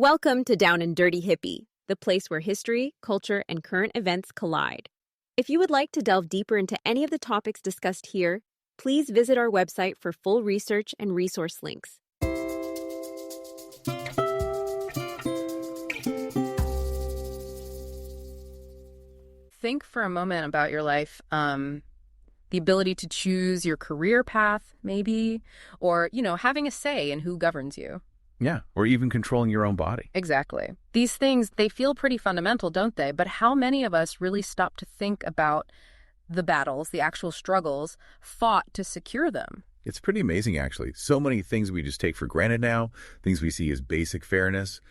Welcome to Down and Dirty Hippie, the place where history, culture, and current events collide. If you would like to delve deeper into any of the topics discussed here, please visit our website for full research and resource links. Think for a moment about your life, the ability to choose your career path, maybe, or, having a say in who governs you. Yeah, or even controlling your own body. Exactly. These things, they feel pretty fundamental, don't they? But how many of us really stop to think about the battles, the actual struggles fought to secure them? It's pretty amazing, actually. So many things we just take for granted now, things we see as basic fairness,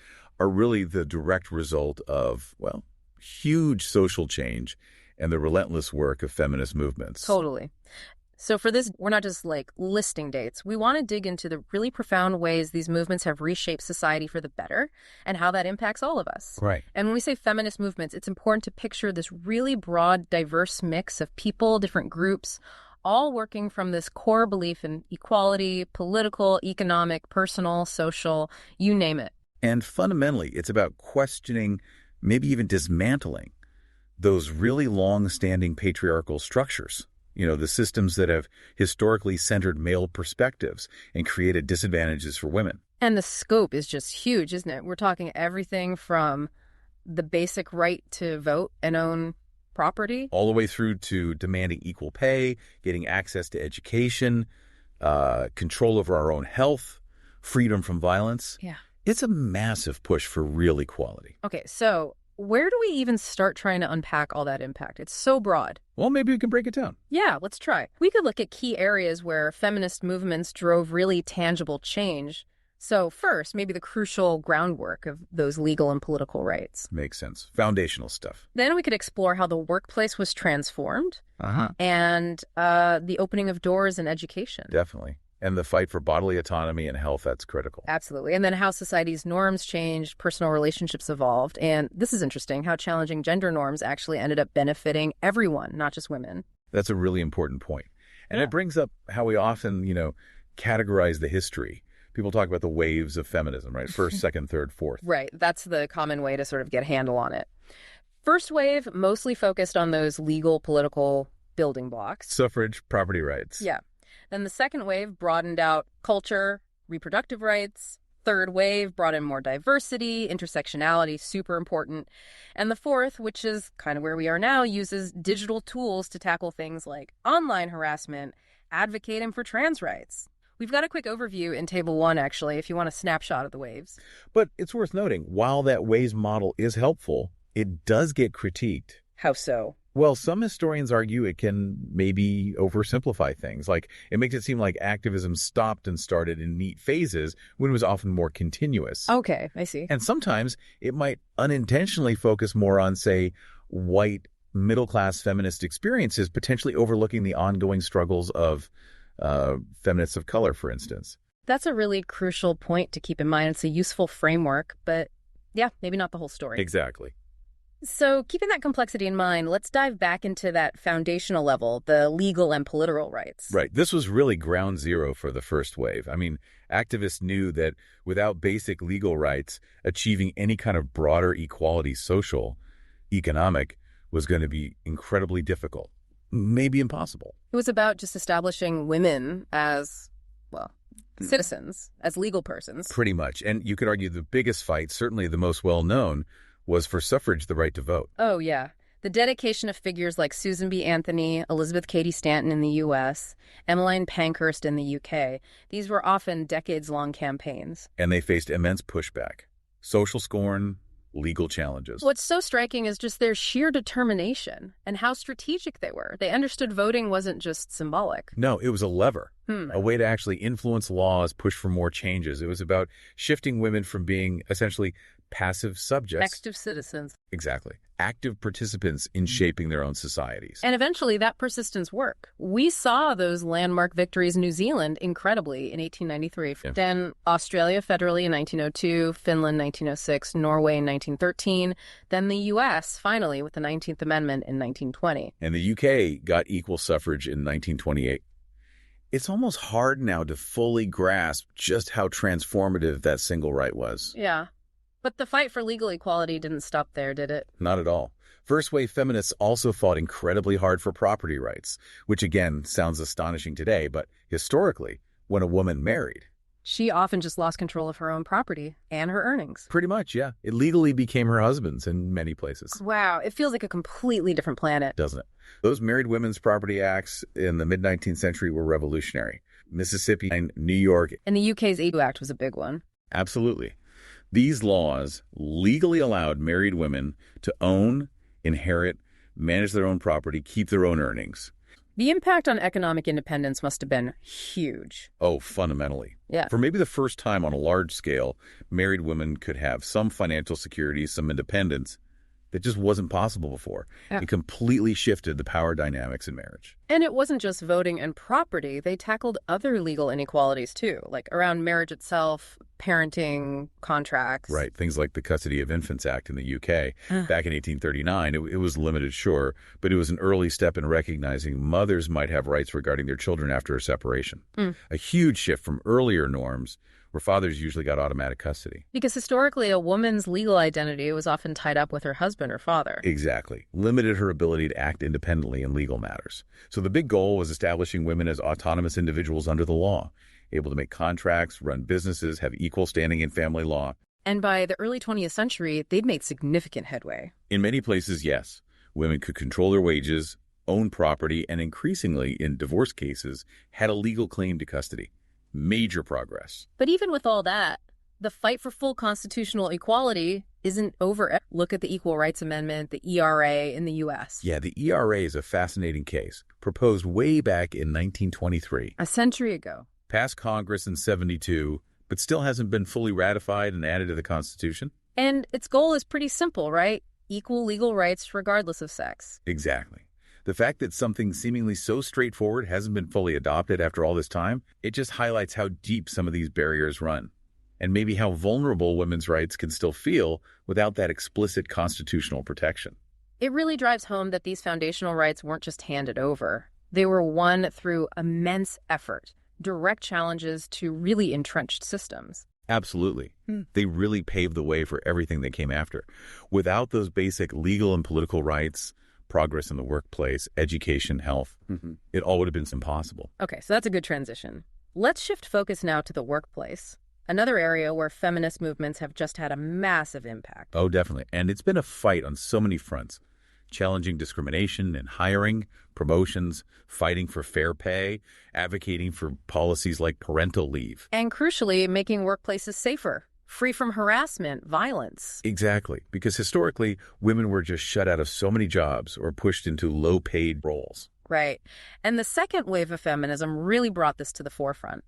are really the direct result of, huge social change and the relentless work of feminist movements. Totally. So for this, we're not just listing dates. We want to dig into the really profound ways these movements have reshaped society for the better and how that impacts all of us. Right. And when we say feminist movements, it's important to picture this really broad, diverse mix of people, different groups, all working from this core belief in equality, political, economic, personal, social, you name it. And fundamentally, it's about questioning, maybe even dismantling, those really long-standing patriarchal structures. The systems that have historically centered male perspectives and created disadvantages for women. And the scope is just huge, isn't it? We're talking everything from the basic right to vote and own property, all the way through to demanding equal pay, getting access to education, control over our own health, freedom from violence. Yeah. It's a massive push for real equality. Okay, so where do we even start trying to unpack all that impact? It's so broad. Well, maybe we can break it down. Yeah, let's try. We could look at key areas where feminist movements drove really tangible change. So first, maybe the crucial groundwork of those legal and political rights. Makes sense. Foundational stuff. Then we could explore how the workplace was transformed and the opening of doors in education. Definitely. And the fight for bodily autonomy and health, that's critical. Absolutely. And then how society's norms changed, personal relationships evolved. And this is interesting, how challenging gender norms actually ended up benefiting everyone, not just women. That's a really important point. And it brings up how we often, categorize the history. People talk about the waves of feminism, right? First, second, third, fourth. Right. That's the common way to sort of get a handle on it. First wave mostly focused on those legal, political building blocks. Suffrage, property rights. Yeah. Then the second wave broadened out culture, reproductive rights. Third wave brought in more diversity, intersectionality, super important. And the fourth, which is kind of where we are now, uses digital tools to tackle things like online harassment, advocating for trans rights. We've got a quick overview in Table 1, actually, if you want a snapshot of the waves. But it's worth noting, while that waves model is helpful, it does get critiqued. How so? Well, some historians argue it can maybe oversimplify things. It makes it seem like activism stopped and started in neat phases when it was often more continuous. Okay, I see. And sometimes it might unintentionally focus more on, say, white, middle-class feminist experiences, potentially overlooking the ongoing struggles of feminists of color, for instance. That's a really crucial point to keep in mind. It's a useful framework, but yeah, maybe not the whole story. Exactly. So keeping that complexity in mind, let's dive back into that foundational level, the legal and political rights. Right. This was really ground zero for the first wave. I mean, activists knew that without basic legal rights, achieving any kind of broader equality, social, economic, was going to be incredibly difficult, maybe impossible. It was about just establishing women as, citizens, as legal persons. Pretty much. And you could argue the biggest fight, certainly the most well-known, was for suffrage, the right to vote. Oh, yeah. The dedication of figures like Susan B. Anthony, Elizabeth Cady Stanton in the U.S., Emmeline Pankhurst in the U.K. These were often decades-long campaigns. And they faced immense pushback, social scorn, legal challenges. What's so striking is just their sheer determination and how strategic they were. They understood voting wasn't just symbolic. No, it was a lever, a way to actually influence laws, push for more changes. It was about shifting women from being essentially passive subjects. Active citizens. Exactly. Active participants in shaping their own societies. And eventually that persistence worked. We saw those landmark victories in New Zealand, incredibly, in 1893. Yeah. Then Australia federally in 1902, Finland 1906, Norway in 1913. Then the U.S., finally, with the 19th Amendment in 1920. And the U.K. got equal suffrage in 1928. It's almost hard now to fully grasp just how transformative that single right was. Yeah. But the fight for legal equality didn't stop there, did it? Not at all. First-wave feminists also fought incredibly hard for property rights, which again sounds astonishing today, but historically, when a woman married, She often just lost control of her own property and her earnings. pretty much, yeah, it legally became her husband's in many places. Wow, it feels like a completely different planet. Doesn't it? Those Married Women's Property Acts in the mid-19th century were revolutionary. Mississippi and New York. And the UK's EDU Act was a big one. Absolutely. These laws legally allowed married women to own, inherit, manage their own property, keep their own earnings. The impact on economic independence must have been huge. Oh, fundamentally. Yeah. For maybe the first time on a large scale, married women could have some financial security, some independence that just wasn't possible before. Yeah. It completely shifted the power dynamics in marriage. And it wasn't just voting and property. They tackled other legal inequalities, too, like around marriage itself, parenting, contracts. Right. Things like the Custody of Infants Act in the UK. Back in 1839, it was limited, sure, but it was an early step in recognizing mothers might have rights regarding their children after a separation. A huge shift from earlier norms where fathers usually got automatic custody. Because historically, a woman's legal identity was often tied up with her husband or father. Exactly. Limited her ability to act independently in legal matters. So the big goal was establishing women as autonomous individuals under the law, able to make contracts, run businesses, have equal standing in family law. And by the early 20th century, they'd made significant headway. In many places, yes. Women could control their wages, own property, and increasingly, in divorce cases, had a legal claim to custody. Major progress. But even with all that, the fight for full constitutional equality isn't over. Look at the Equal Rights Amendment, the ERA in the U.S. Yeah, the ERA is a fascinating case, proposed way back in 1923. A century ago. Passed Congress in 72, but still hasn't been fully ratified and added to the Constitution. And its goal is pretty simple, right? Equal legal rights regardless of sex. Exactly. The fact that something seemingly so straightforward hasn't been fully adopted after all this time, it just highlights how deep some of these barriers run, and maybe how vulnerable women's rights can still feel without that explicit constitutional protection. It really drives home that these foundational rights weren't just handed over. They were won through immense effort, direct challenges to really entrenched systems. Absolutely. They really paved the way for everything that came after. Without those basic legal and political rights, progress in the workplace, education, health, it all would have been impossible. Okay, so that's a good transition. Let's shift focus now to the workplace, another area where feminist movements have just had a massive impact. Oh, definitely. And it's been a fight on so many fronts, challenging discrimination in hiring, promotions, fighting for fair pay, advocating for policies like parental leave. And crucially, making workplaces safer, free from harassment, violence. Exactly, because historically, women were just shut out of so many jobs or pushed into low-paid roles. Right. And the second wave of feminism really brought this to the forefront.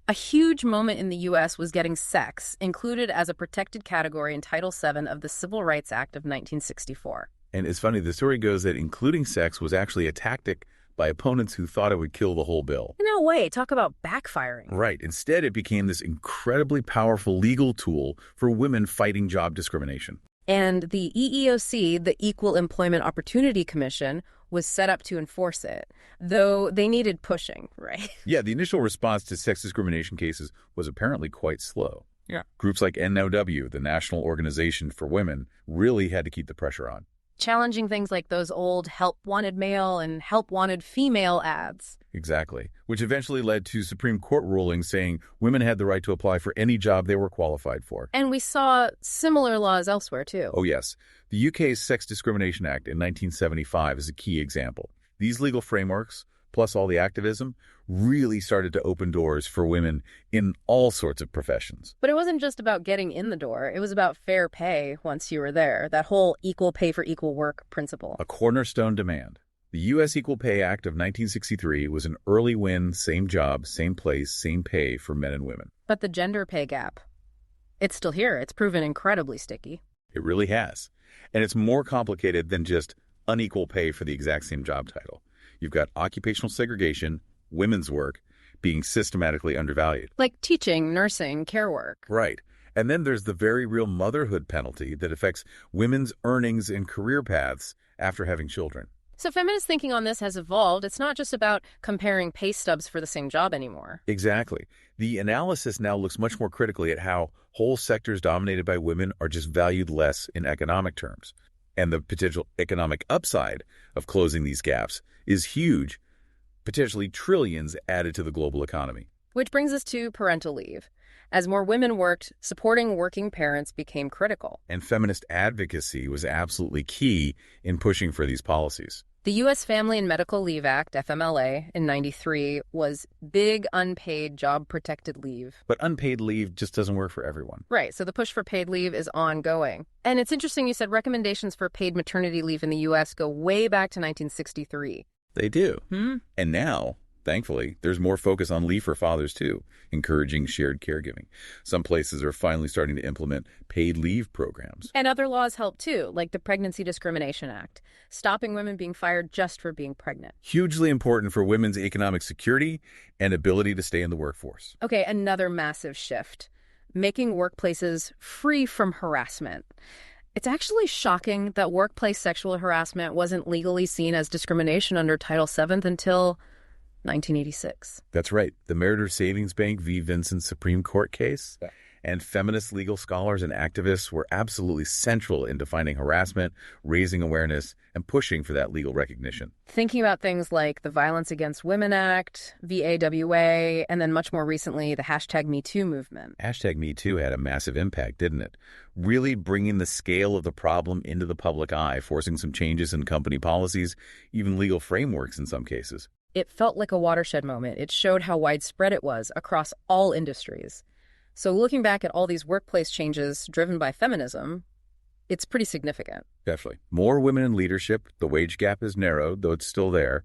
A huge moment in the U.S. was getting sex included as a protected category in Title VII of the Civil Rights Act of 1964. And it's funny, the story goes that including sex was actually a tactic by opponents who thought it would kill the whole bill. No way. Talk about backfiring. Right. Instead, it became this incredibly powerful legal tool for women fighting job discrimination. And the EEOC, the Equal Employment Opportunity Commission, was set up to enforce it, though they needed pushing, right? Yeah, the initial response to sex discrimination cases was apparently quite slow. Yeah. Groups like NOW, the National Organization for Women, really had to keep the pressure on. Challenging things like those old help wanted male and help wanted female ads. Exactly, which eventually led to Supreme Court rulings saying women had the right to apply for any job they were qualified for. And we saw similar laws elsewhere, too. Oh, yes. The UK's Sex Discrimination Act in 1975 is a key example. These legal frameworks, plus all the activism, really started to open doors for women in all sorts of professions. But it wasn't just about getting in the door. It was about fair pay once you were there, that whole equal pay for equal work principle. A cornerstone demand. The U.S. Equal Pay Act of 1963 was an early win, same job, same place, same pay for men and women. But the gender pay gap, it's still here. It's proven incredibly sticky. It really has. And it's more complicated than just unequal pay for the exact same job title. You've got occupational segregation, women's work, being systematically undervalued. Like teaching, nursing, care work. Right. And then there's the very real motherhood penalty that affects women's earnings and career paths after having children. So feminist thinking on this has evolved. It's not just about comparing pay stubs for the same job anymore. Exactly. The analysis now looks much more critically at how whole sectors dominated by women are just valued less in economic terms. And the potential economic upside of closing these gaps is huge, potentially trillions added to the global economy. Which brings us to parental leave. As more women worked, supporting working parents became critical. And feminist advocacy was absolutely key in pushing for these policies. The U.S. Family and Medical Leave Act, FMLA, in '93 was big unpaid job-protected leave. But unpaid leave just doesn't work for everyone. Right, so the push for paid leave is ongoing. And it's interesting you said recommendations for paid maternity leave in the U.S. go way back to 1963. They do. And now, thankfully, there's more focus on leave for fathers, too, encouraging shared caregiving. Some places are finally starting to implement paid leave programs. And other laws help, too, like the Pregnancy Discrimination Act, stopping women being fired just for being pregnant. Hugely important for women's economic security and ability to stay in the workforce. Okay, another massive shift, making workplaces free from harassment. It's actually shocking that workplace sexual harassment wasn't legally seen as discrimination under Title VII until 1986. That's right. The Meritor Savings Bank v. Vincent Supreme Court case. And feminist legal scholars and activists were absolutely central in defining harassment, raising awareness, and pushing for that legal recognition. Thinking about things like the Violence Against Women Act, VAWA, and then much more recently, the #MeToo movement. #MeToo had a massive impact, didn't it? Really bringing the scale of the problem into the public eye, forcing some changes in company policies, even legal frameworks in some cases. It felt like a watershed moment. It showed how widespread it was across all industries. So looking back at all these workplace changes driven by feminism, it's pretty significant. Definitely. More women in leadership, the wage gap is narrowed, though it's still there.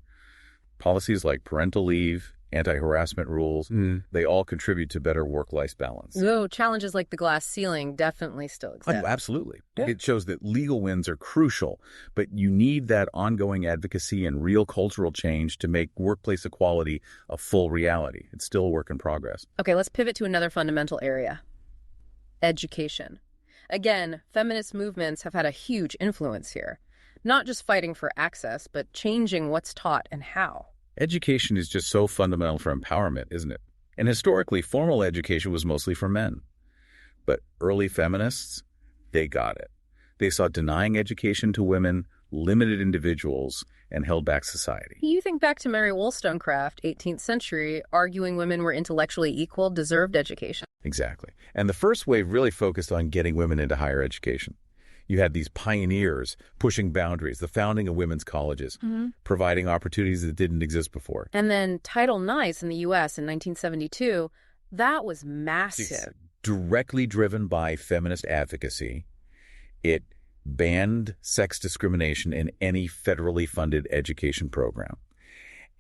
Policies like parental leave, anti-harassment rules, they all contribute to better work-life balance. Though challenges like the glass ceiling definitely still exist. Oh, absolutely. Yeah. It shows that legal wins are crucial, but you need that ongoing advocacy and real cultural change to make workplace equality a full reality. It's still a work in progress. Okay, let's pivot to another fundamental area, education. Again, feminist movements have had a huge influence here, not just fighting for access, but changing what's taught and how. Education is just so fundamental for empowerment, isn't it? And historically, formal education was mostly for men. But early feminists, they got it. They saw denying education to women limited individuals and held back society. You think back to Mary Wollstonecraft, 18th century, arguing women were intellectually equal, deserved education. Exactly. And the first wave really focused on getting women into higher education. You had these pioneers pushing boundaries, the founding of women's colleges, providing opportunities that didn't exist before. And then Title IX in the U.S. in 1972, that was massive. Directly driven by feminist advocacy, it banned sex discrimination in any federally funded education program.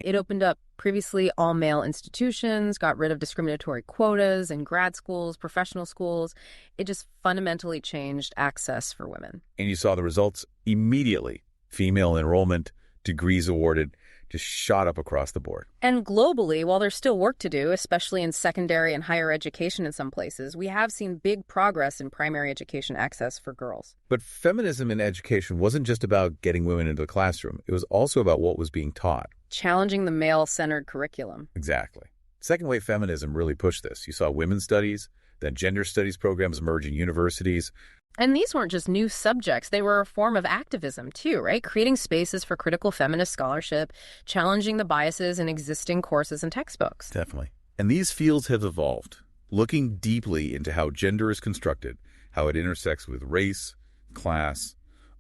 It opened up previously all-male institutions, got rid of discriminatory quotas in grad schools, professional schools. It just fundamentally changed access for women. And you saw the results immediately. Female enrollment, degrees awarded, just shot up across the board. And globally, while there's still work to do, especially in secondary and higher education in some places, we have seen big progress in primary education access for girls. But feminism in education wasn't just about getting women into the classroom. It was also about what was being taught. Challenging the male-centered curriculum. Exactly. Second wave feminism really pushed this. You saw women's studies, then gender studies programs emerge in universities. And these weren't just new subjects. They were a form of activism, too, right? Creating spaces for critical feminist scholarship, challenging the biases in existing courses and textbooks. Definitely. And these fields have evolved, looking deeply into how gender is constructed, how it intersects with race, class,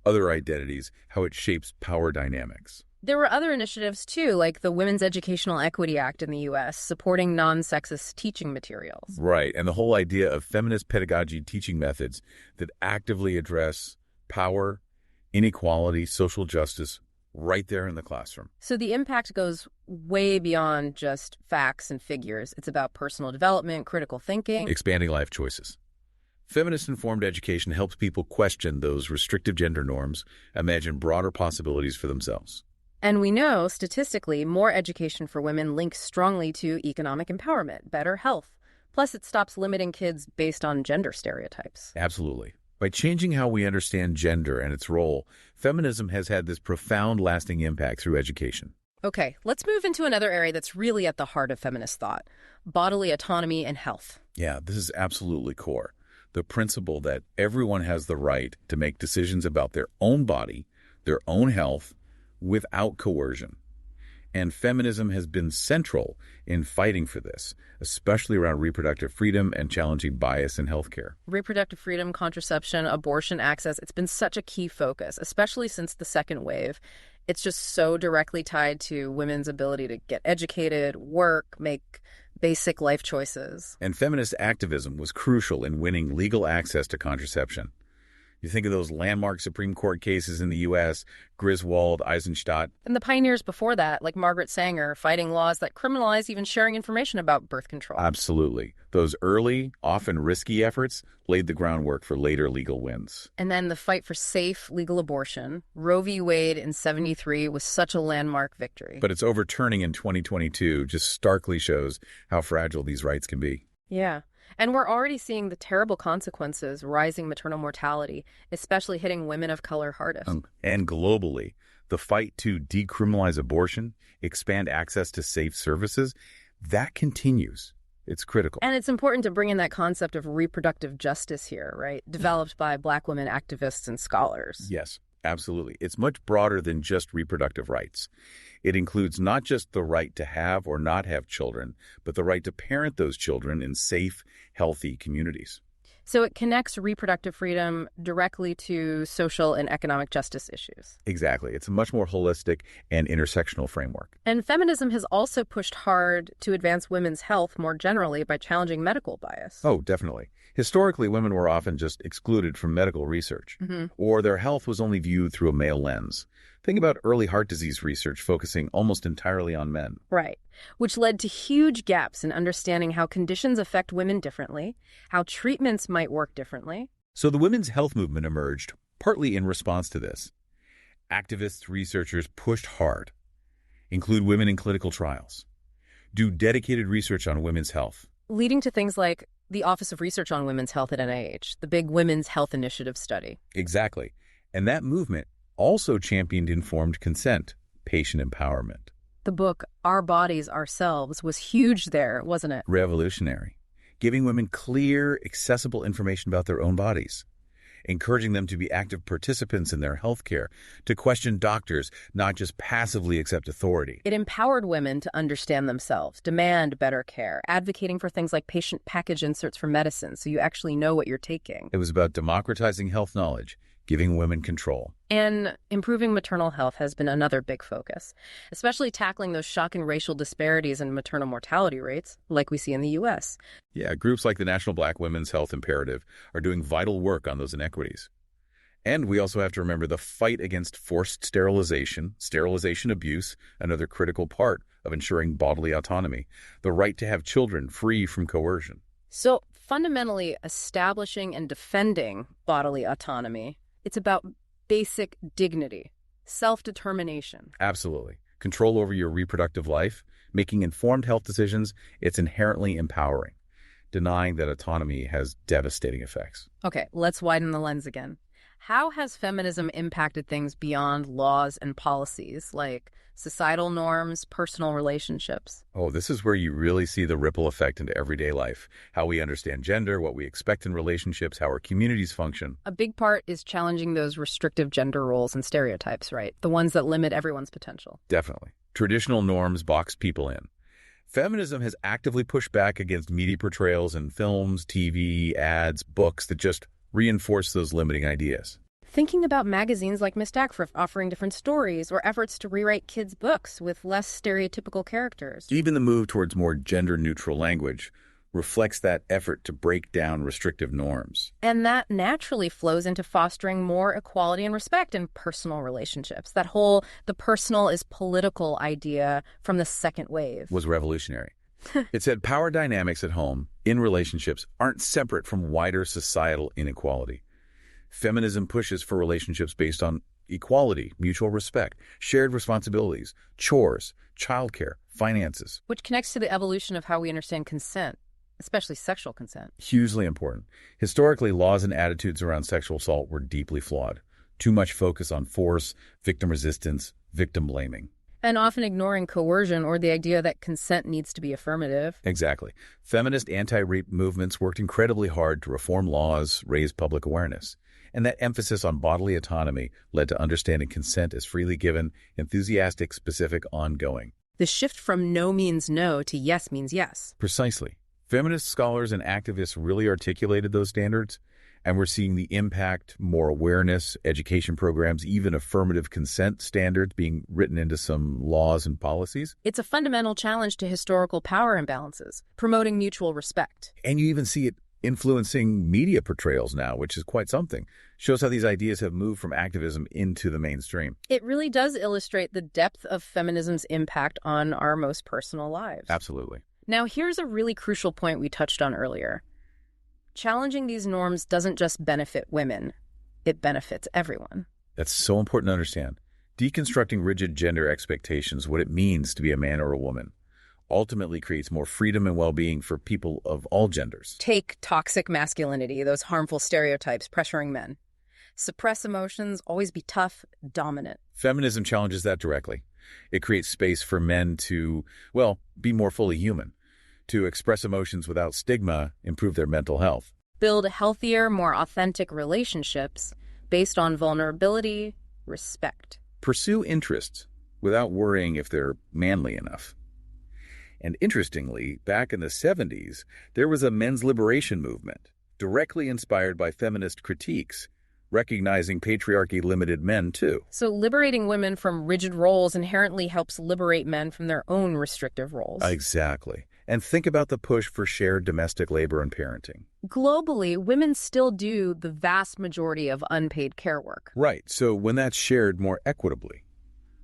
other identities, how it shapes power dynamics. There were other initiatives, too, like the Women's Educational Equity Act in the U.S., supporting non-sexist teaching materials. Right, and the whole idea of feminist pedagogy teaching methods that actively address power, inequality, social justice, right there in the classroom. So the impact goes way beyond just facts and figures. It's about personal development, critical thinking. Expanding life choices. Feminist-informed education helps people question those restrictive gender norms, imagine broader possibilities for themselves. And we know, statistically, more education for women links strongly to economic empowerment, better health. Plus, it stops limiting kids based on gender stereotypes. Absolutely. By changing how we understand gender and its role, feminism has had this profound, lasting impact through education. Okay, let's move into another area that's really at the heart of feminist thought: bodily autonomy and health. Yeah, this is absolutely core. The principle that everyone has the right to make decisions about their own body, their own health, without coercion. And feminism has been central in fighting for this, especially around reproductive freedom and challenging bias in healthcare. Reproductive freedom, contraception, abortion access, it's been such a key focus, especially since the second wave. It's just so directly tied to women's ability to get educated, work, make basic life choices. And feminist activism was crucial in winning legal access to contraception. You think of those landmark Supreme Court cases in the U.S., Griswold, Eisenstadt. And the pioneers before that, like Margaret Sanger, fighting laws that criminalize even sharing information about birth control. Absolutely. Those early, often risky efforts laid the groundwork for later legal wins. And then the fight for safe, legal abortion. Roe v. Wade in '73 was such a landmark victory. But its overturning in 2022 just starkly shows how fragile these rights can be. Yeah. And we're already seeing the terrible consequences: rising maternal mortality, especially hitting women of color hardest. And globally, the fight to decriminalize abortion, expand access to safe services, that continues. It's critical. And it's important to bring in that concept of reproductive justice here, right? Developed by Black women activists and scholars. Yes, absolutely. It's much broader than just reproductive rights. It includes not just the right to have or not have children, but the right to parent those children in safe, healthy communities. So it connects reproductive freedom directly to social and economic justice issues. Exactly. It's a much more holistic and intersectional framework. And feminism has also pushed hard to advance women's health more generally by challenging medical bias. Oh, definitely. Historically, women were often just excluded from medical research, or their health was only viewed through a male lens. Think about early heart disease research focusing almost entirely on men. Right, which led to huge gaps in understanding how conditions affect women differently, how treatments might work differently. So the women's health movement emerged partly in response to this. Activists, researchers pushed hard. Include women in clinical trials. Do dedicated research on women's health. Leading to things like the Office of Research on Women's Health at NIH, the big Women's Health Initiative study. Exactly. And that movement also championed informed consent, patient empowerment. The book, Our Bodies, Ourselves, was huge there, wasn't it? Revolutionary. Giving women clear, accessible information about their own bodies. Encouraging them to be active participants in their health care, to question doctors, not just passively accept authority. It empowered women to understand themselves, demand better care, advocating for things like patient package inserts for medicine so you actually know what you're taking. It was about democratizing health knowledge, giving women control. And improving maternal health has been another big focus, especially tackling those shocking racial disparities in maternal mortality rates, like we see in the U.S. Yeah, groups like the National Black Women's Health Imperative are doing vital work on those inequities. And we also have to remember the fight against forced sterilization, sterilization abuse, another critical part of ensuring bodily autonomy, the right to have children free from coercion. So fundamentally, establishing and defending bodily autonomy, it's about basic dignity, self-determination. Absolutely. Control over your reproductive life, making informed health decisions, it's inherently empowering. Denying that autonomy has devastating effects. Okay, let's widen the lens again. How has feminism impacted things beyond laws and policies, like societal norms, personal relationships? Oh, this is where you really see the ripple effect into everyday life. How we understand gender, what we expect in relationships, how our communities function. A big part is challenging those restrictive gender roles and stereotypes, right? The ones that limit everyone's potential. Definitely. Traditional norms box people in. Feminism has actively pushed back against media portrayals in films, TV, ads, books that just reinforce those limiting ideas. Thinking about magazines like Miss Dackford offering different stories, or efforts to rewrite kids' books with less stereotypical characters. Even the move towards more gender-neutral language reflects that effort to break down restrictive norms. And that naturally flows into fostering more equality and respect in personal relationships. That whole the personal is political idea from the second wave was revolutionary. It said power dynamics at home, in relationships, aren't separate from wider societal inequality. Feminism pushes for relationships based on equality, mutual respect, shared responsibilities, chores, childcare, finances. Which connects to the evolution of how we understand consent. especially sexual consent. Hugely important. Historically, laws and attitudes around sexual assault were deeply flawed. Too much focus on force, victim resistance, victim blaming. And often ignoring coercion or the idea that consent needs to be affirmative. Exactly. Feminist anti-rape movements worked incredibly hard to reform laws, raise public awareness. And that emphasis on bodily autonomy led to understanding consent as freely given, enthusiastic, specific, ongoing. The shift from no means no to yes means yes. Precisely. Feminist scholars and activists really articulated those standards, and we're seeing the impact, more awareness, education programs, even affirmative consent standards being written into some laws and policies. It's a fundamental challenge to historical power imbalances, promoting mutual respect. And you even see it influencing media portrayals now, which is quite something. Shows how these ideas have moved from activism into the mainstream. It really does illustrate the depth of feminism's impact on our most personal lives. Absolutely. Now, here's a really crucial point we touched on earlier. Challenging these norms doesn't just benefit women, it benefits everyone. That's so important to understand. Deconstructing rigid gender expectations, what it means to be a man or a woman, ultimately creates more freedom and well-being for people of all genders. Take toxic masculinity, those harmful stereotypes pressuring men. Suppress emotions, always be tough, dominant. Feminism challenges that directly. It creates space for men to, well, be more fully human, to express emotions without stigma, improve their mental health. Build healthier, more authentic relationships based on vulnerability, respect. Pursue interests without worrying if they're manly enough. And interestingly, back in the 70s, there was a men's liberation movement, directly inspired by feminist critiques, recognizing patriarchy limited men too. So liberating women from rigid roles inherently helps liberate men from their own restrictive roles. Exactly. And think about the push for shared domestic labor and parenting. Globally, women still do the vast majority of unpaid care work. Right. So when that's shared more equitably,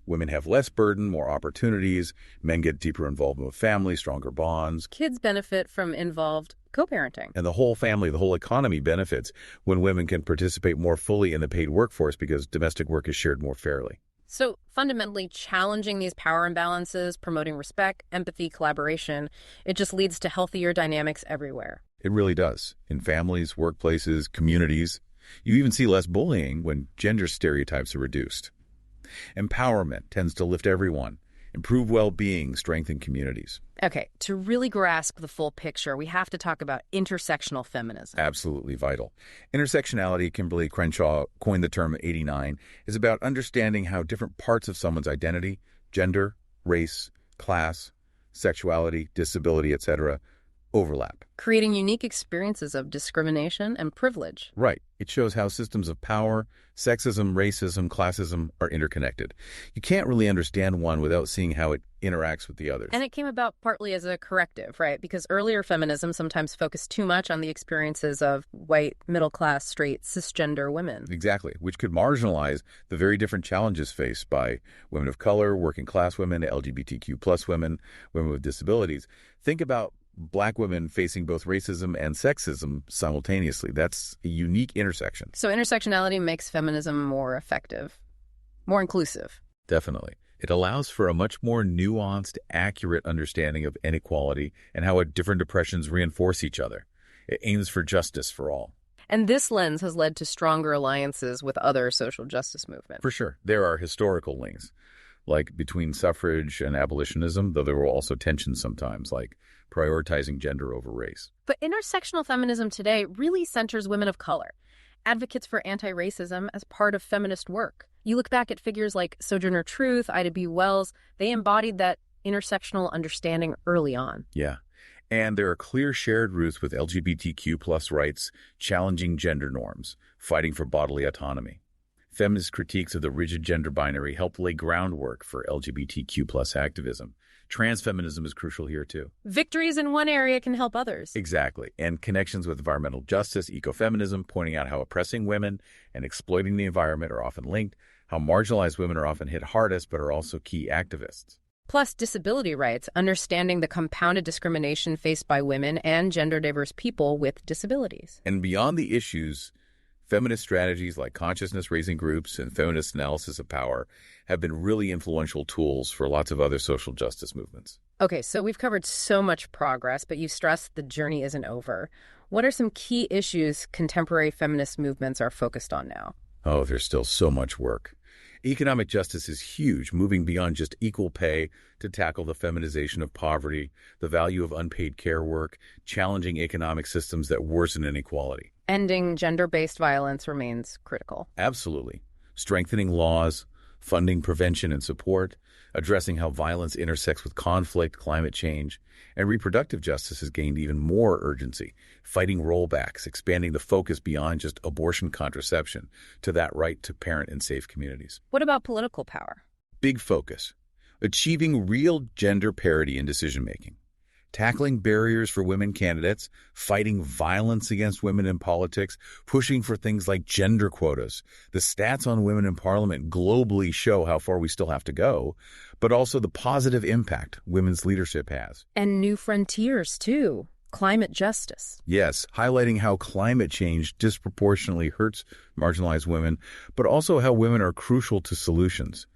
women have less burden, more opportunities, men get deeper involvement with family, stronger bonds. Kids benefit from involved co-parenting. And the whole family, the whole economy benefits when women can participate more fully in the paid workforce because domestic work is shared more fairly. So fundamentally challenging these power imbalances, promoting respect, empathy, collaboration, it just leads to healthier dynamics everywhere. It really does. In families, workplaces, communities. You even see less bullying when gender stereotypes are reduced. Empowerment tends to lift everyone, improve well-being, strengthen communities. Okay, to really grasp the full picture, we have to talk about intersectional feminism. Absolutely vital. Intersectionality, Kimberly Crenshaw coined the term 89, is about understanding how different parts of someone's identity, gender, race, class, sexuality, disability, etc., overlap. Creating unique experiences of discrimination and privilege. Right. It shows how systems of power, sexism, racism, classism are interconnected. You can't really understand one without seeing how it interacts with the others. And it came about partly as a corrective, right? Because earlier feminism sometimes focused too much on the experiences of white, middle-class, straight, cisgender women. Exactly, which could marginalize the very different challenges faced by women of color, working-class women, LGBTQ plus women, women with disabilities. Think about Black women facing both racism and sexism simultaneously. That's a unique intersection. So intersectionality makes feminism more effective, more inclusive. Definitely. It allows for a much more nuanced, accurate understanding of inequality and how different oppressions reinforce each other. It aims for justice for all. And this lens has led to stronger alliances with other social justice movements. For sure. There are historical links, like between suffrage and abolitionism, though there were also tensions sometimes, like prioritizing gender over race. But intersectional feminism today really centers women of color, advocates for anti-racism as part of feminist work. You look back at figures like Sojourner Truth, Ida B. Wells, they embodied that intersectional understanding early on. Yeah. And there are clear shared roots with LGBTQ plus rights, challenging gender norms, fighting for bodily autonomy. Feminist critiques of the rigid gender binary help lay groundwork for LGBTQ plus activism. Transfeminism is crucial here, too. Victories in one area can help others. Exactly. And connections with environmental justice, ecofeminism, pointing out how oppressing women and exploiting the environment are often linked, how marginalized women are often hit hardest but are also key activists. Plus disability rights, understanding the compounded discrimination faced by women and gender-diverse people with disabilities. And beyond the issues Feminist strategies like consciousness-raising groups and feminist analysis of power have been really influential tools for lots of other social justice movements. Okay, so we've covered so much progress, but you've stressed the journey isn't over. What are some key issues contemporary feminist movements are focused on now? Oh, there's still so much work. Economic justice is huge, moving beyond just equal pay to tackle the feminization of poverty, the value of unpaid care work, challenging economic systems that worsen inequality. Ending gender-based violence remains critical. Absolutely. Strengthening laws, funding prevention and support, addressing how violence intersects with conflict, climate change, and reproductive justice has gained even more urgency, fighting rollbacks, expanding the focus beyond just abortion contraception to that right to parent in safe communities. What about political power? Big focus. Achieving real gender parity in decision-making. Tackling barriers for women candidates, fighting violence against women in politics, pushing for things like gender quotas. The stats on women in parliament globally show how far we still have to go, but also the positive impact women's leadership has. And new frontiers, too. Climate justice. Yes, highlighting how climate change disproportionately hurts marginalized women, but also how women are crucial to solutions.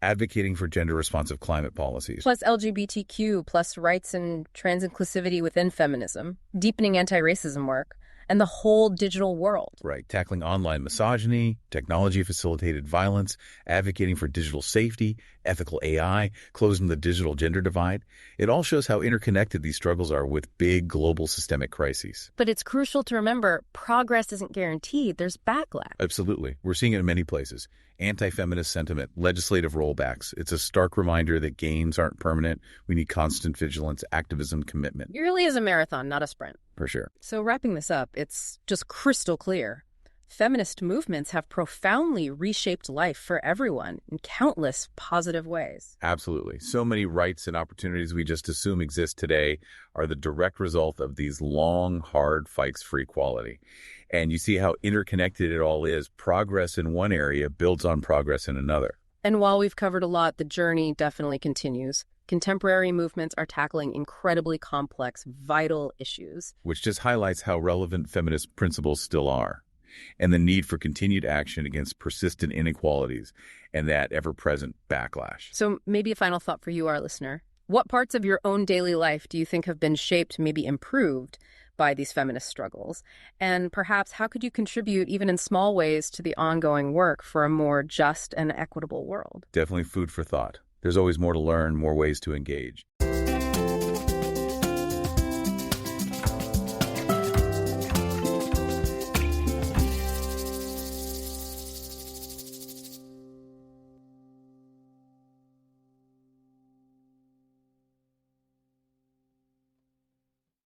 Advocating for gender-responsive climate policies. Plus LGBTQ, plus rights and trans inclusivity within feminism, deepening anti-racism work, and the whole digital world. Right, tackling online misogyny, technology-facilitated violence, advocating for digital safety, ethical AI, closing the digital gender divide. It all shows how interconnected these struggles are with big global systemic crises. But it's crucial to remember, progress isn't guaranteed. There's backlash. Absolutely. We're seeing it in many places. Anti-feminist sentiment, legislative rollbacks. It's a stark reminder that gains aren't permanent. We need constant vigilance, activism, commitment. It really is a marathon, not a sprint. For sure. So wrapping this up, it's just crystal clear. Feminist movements have profoundly reshaped life for everyone in countless positive ways. Absolutely. So many rights and opportunities we just assume exist today are the direct result of these long, hard fights for equality. And you see how interconnected it all is. Progress in one area builds on progress in another. And while we've covered a lot, the journey definitely continues. Contemporary movements are tackling incredibly complex, vital issues. Which just highlights how relevant feminist principles still are, and the need for continued action against persistent inequalities and that ever-present backlash. So maybe a final thought for you, our listener. What parts of your own daily life do you think have been shaped, maybe improved, by these feminist struggles? And perhaps how could you contribute, even in small ways, to the ongoing work for a more just and equitable world? Definitely food for thought. There's always more to learn, more ways to engage.